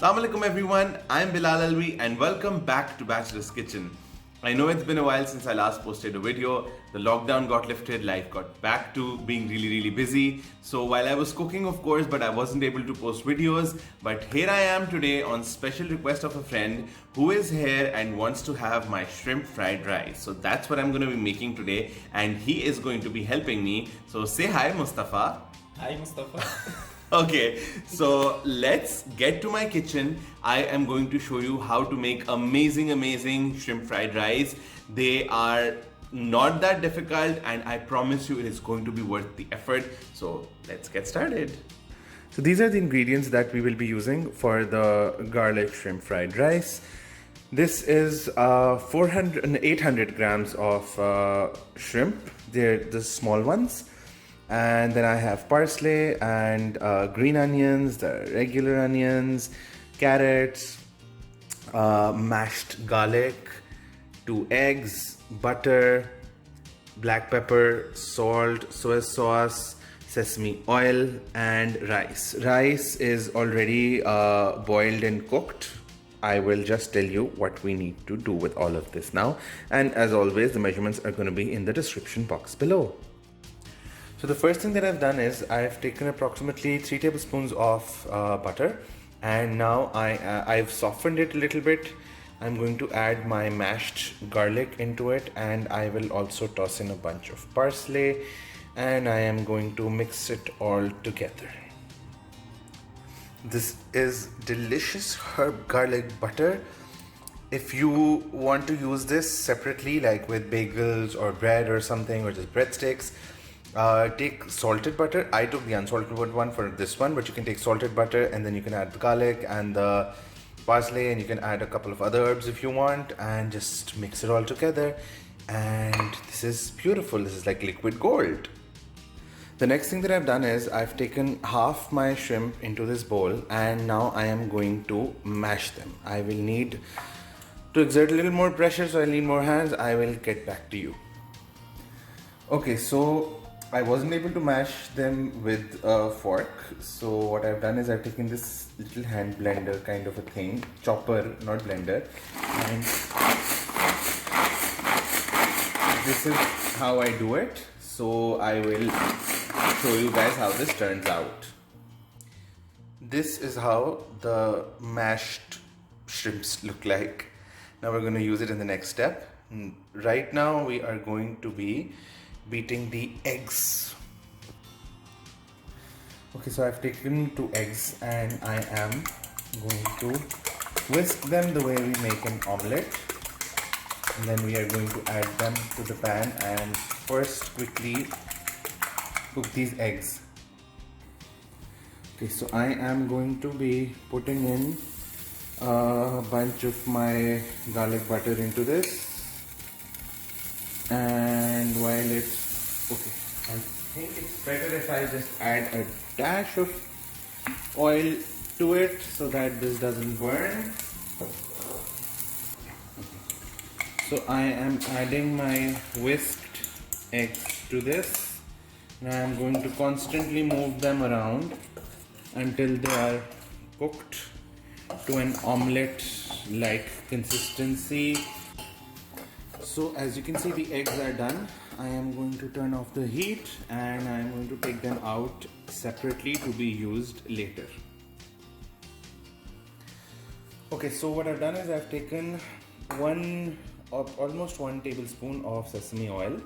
Assalamu alaikum everyone, I'm Bilal Alvi and welcome back to Bachelor's Kitchen. I know it's been a while since I last posted a video. The lockdown got lifted, life got back to being really busy. So while I was cooking of course, but I wasn't able to post videos. But here I am today on special request of a friend who is here and wants to have my shrimp fried rice. So that's what I'm going to be making today and he is going to be helping me. So say hi Mustafa. Hi Mustafa. Okay, so let's get to my kitchen. I am going to show you how to make amazing shrimp fried rice. They are not that difficult and I promise you it is going to be worth the effort. So let's get started. So these are the ingredients that we will be using for the garlic shrimp fried rice. This is 800 grams of shrimp. They're the small ones. And then I have parsley and green onions, the regular onions, carrots, mashed garlic, 2 eggs, butter, black pepper, salt, soy sauce, sesame oil, and rice. Rice is already boiled and cooked. I will just tell you what we need to do with all of this now. And as always, the measurements are going to be in the description box below. So the first thing that I've done is I've taken approximately 3 tablespoons of butter and now I've softened it a little bit. I'm going to add my mashed garlic into it and I will also toss in a bunch of parsley and I am going to mix it all together. This is delicious herb garlic butter. If you want to use this separately like with bagels or bread or something or just breadsticks, take salted butter. I took the unsalted one for this one, but you can take salted butter and then you can add the garlic and the parsley and you can add a couple of other herbs if you want and just mix it all together and this is beautiful. This is like liquid gold. The next thing that I've done is I've taken half my shrimp into this bowl and now I am going to mash them. I will need to exert a little more pressure, so I'll need more hands. I will get back to you. Okay, so I wasn't able to mash them with a fork, so what I've done is I've taken this little hand blender kind of a thing, chopper, not blender, and this is how I do it. So I will show you guys how this turns out. This is how the mashed shrimps look like. Now we're going to use it in the next step. Right now we are going to be beating the eggs. Okay, so I've taken 2 eggs and I am going to whisk them the way we make an omelette and then we are going to add them to the pan and first quickly cook these eggs. Okay, so I am going to be putting in a bunch of my garlic butter into this. And while it's okay, I think it's better if I just add a dash of oil to it so that this doesn't burn. So I am adding my whisked eggs to this and I am going to constantly move them around until they are cooked to an omelette like consistency. So as you can see, the eggs are done. I am going to turn off the heat and I am going to take them out separately to be used later. Okay, so what I've done is I've taken almost 1 tablespoon of sesame oil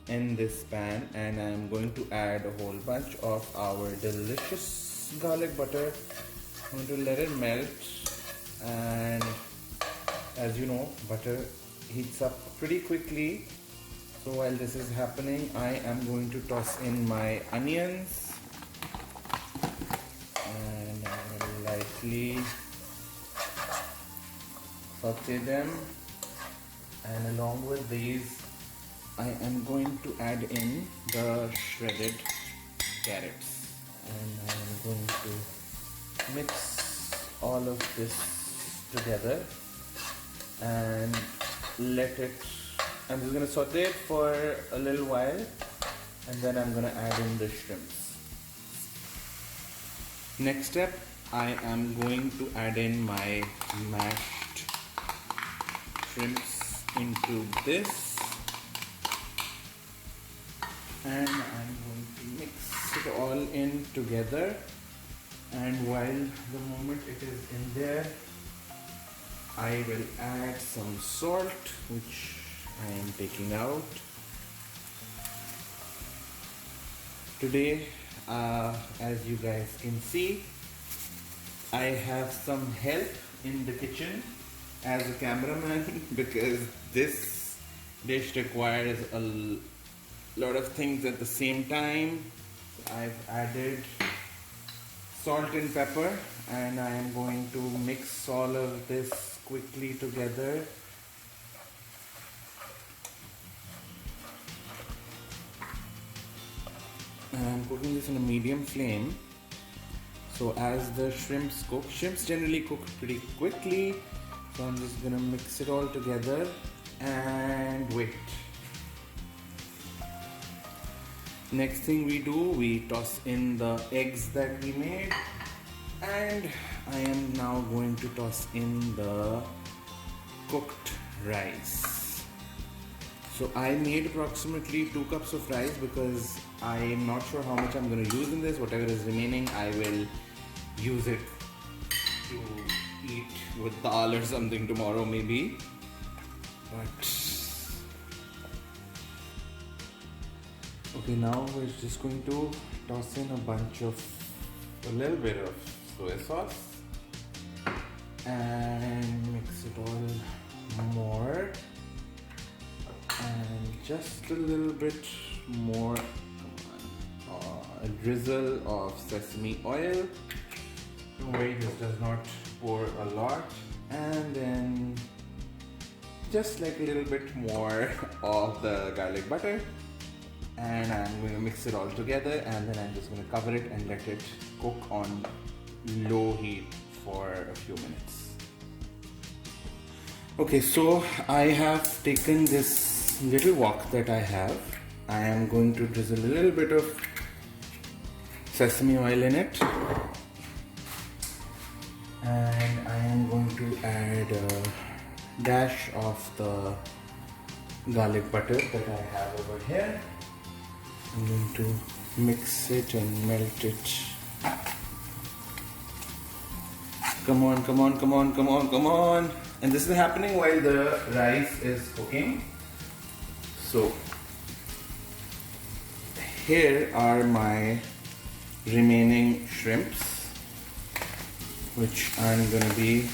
in this pan and I am going to add a whole bunch of our delicious garlic butter. I'm going to let it melt and as you know, butter heats up pretty quickly. So while this is happening, I am going to toss in my onions and I'm going to lightly saute them, and along with these I am going to add in the shredded carrots and I am going to mix all of this together and I'm just going to saute it for a little while and then I'm going to add in the shrimps. Next step, I am going to add in my mashed shrimps into this, and I'm going to mix it all in together. And while the moment it is in there, I will add some salt, which I am taking out. Today, as you guys can see, I have some help in the kitchen as a cameraman because this dish requires a lot of things at the same time. I've added salt and pepper, and I am going to mix all of this quickly together. And I'm cooking this in a medium flame. So as the shrimps cook, shrimps generally cook pretty quickly. So I'm just gonna mix it all together and wait. Next thing we do, we toss in the eggs that we made, and I am now going to toss in the cooked rice. So I made approximately 2 cups of rice because I am not sure how much I'm going to use in this. Whatever is remaining, I will use it to eat with dal or something tomorrow maybe. But okay, now we're just going to toss in a little bit of soya sauce and mix it all more, and just a little bit more, a drizzle of sesame oil. Don't worry, this does not pour a lot. And then just like a little bit more of the garlic butter, and I'm going to mix it all together, and then I'm just going to cover it and let it cook on low heat for a few minutes. Okay, so I have taken this little wok that I have. I am going to drizzle a little bit of sesame oil in it, and I am going to add a dash of the garlic butter that I have over here. I'm going to mix it and melt it. Come on, come on, come on, come on, come on. And this is happening while the rice is cooking. So here are my remaining shrimps, which I'm going to be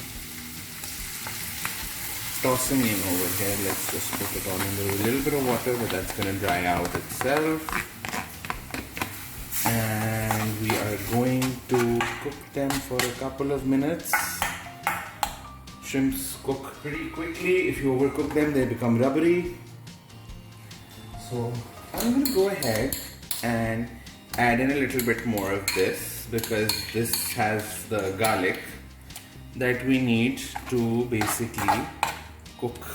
tossing in over here. Let's just put it on in a little bit of water, but that's going to dry out itself. And we are going to cook them for a couple of minutes. Shrimps cook pretty quickly. If you overcook them, they become rubbery. So I'm going to go ahead and add in a little bit more of this, because this has the garlic that we need to basically cook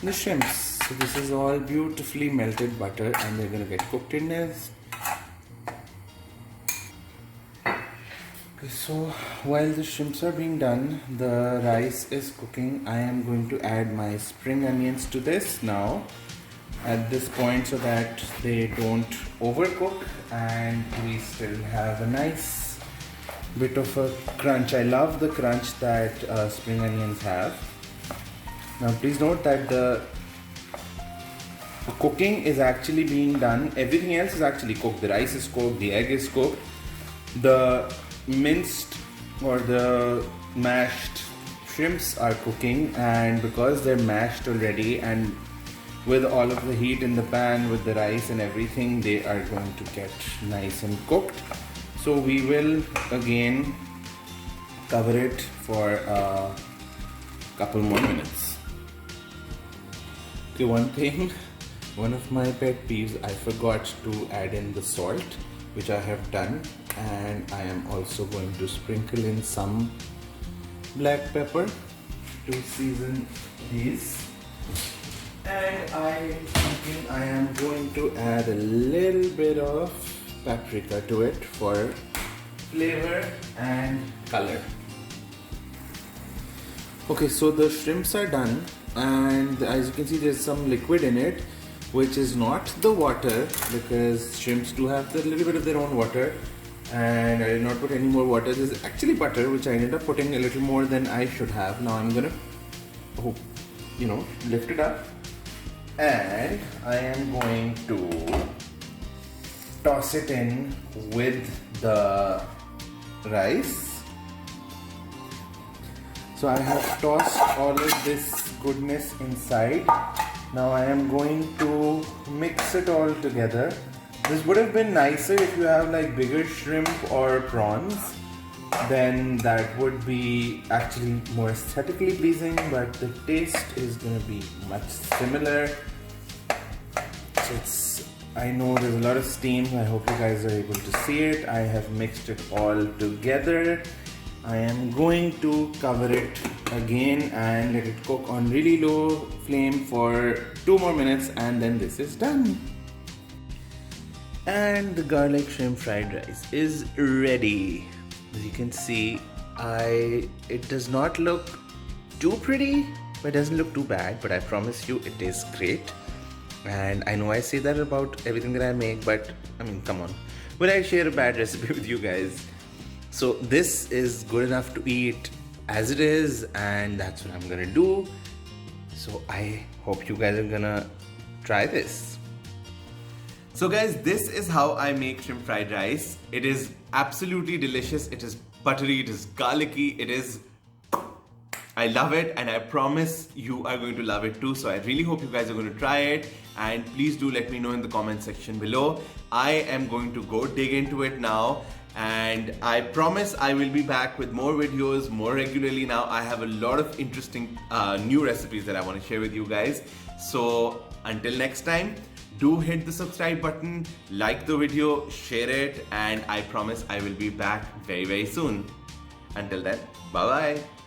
the shrimps. So this is all beautifully melted butter, and they're going to get cooked in this. Okay, so while the shrimps are being done, the rice is cooking. I am going to add my spring onions to this now at this point, so that they don't overcook and we still have a nice bit of a crunch. I love the crunch that spring onions have. Now please note that the cooking is actually being done. Everything else is actually cooked. The rice is cooked, the egg is cooked, the minced or the mashed shrimps are cooking, and because they're mashed already and with all of the heat in the pan with the rice and everything, they are going to get nice and cooked. So we will again cover it for a couple more minutes. Okay, one of my pet peeves, I forgot to add in the salt, which I have done, and I am also going to sprinkle in some black pepper to season these. And I am thinking I am going to add a little bit of paprika to it for flavor and color. Okay, so the shrimps are done, and as you can see there's some liquid in it, which is not the water, because shrimps do have a little bit of their own water, and I did not put any more water. This is actually butter, which I ended up putting a little more than I should have. Now I'm gonna lift it up, and I am going to toss it in with the rice. So I have tossed all of this goodness inside. Now I am going to mix it all together. This would have been nicer if you have like bigger shrimp or prawns. Then that would be actually more aesthetically pleasing, but the taste is gonna be much similar. So I know there's a lot of steam. I hope you guys are able to see it. I have mixed it all together. I am going to cover it again and let it cook on really low flame for 2 more minutes, and then this is done. And the garlic shrimp fried rice is ready. As you can see, it does not look too pretty, but it doesn't look too bad, but I promise you it tastes great. And I know I say that about everything that I make, but I mean, come on. Will I share a bad recipe with you guys? So this is good enough to eat as it is, and that's what I'm gonna do. So I hope you guys are gonna try this. So guys, this is how I make shrimp fried rice. It is absolutely delicious. It is buttery, it is garlicky, I love it, and I promise you are going to love it too. So I really hope you guys are going to try it, and please do let me know in the comment section below. I am going to go dig into it now, and I promise I will be back with more videos more regularly. Now I have a lot of interesting new recipes that I want to share with you guys. So until next time, do hit the subscribe button, like the video, share it, and I promise I will be back very, very soon. Until then, bye bye.